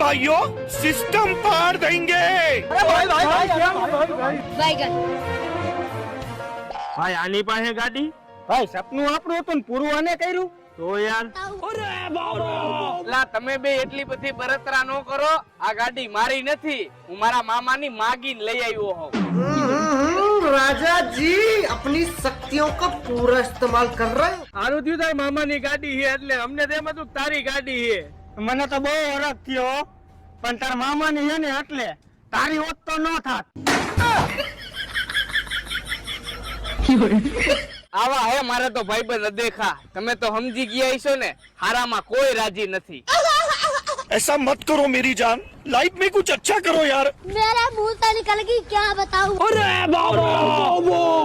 भाइयों सिस्टम पार देंगे। बैगन ભાઈ આની પાસે ગાડી ભાઈ સપનું આપણું હતું ને પૂરું આને કર્યું. તો યાર લા તમે બે એટલી બધી બળતરા નો કરો. આ ગાડી મારી નથી, હું મારા મામાની માગીને લઈ આવ્યો હોઉં. राजा जी अपनी शक्तियों का पूरा इस्तेमाल कर रहे हैं। આરું થયું તાર મામાની ગાડી છે એટલે અમને તેમ હતું કે તારી ગાડી છે. મને તો બહુ હરખ થયો, પણ તાર મામાની છે ને એટલે તારી હોત તો ન થાત. આવા હે મારે તો ભાઈબંધ દેખા. તમે તો સમજી ગયા છો ને, હારામાં કોઈ રાજી નથી. ऐसा मत करो मेरी जान, लाइफ में कुछ अच्छा करो यार। मेरा मुंह से निकल गई क्या बताऊं।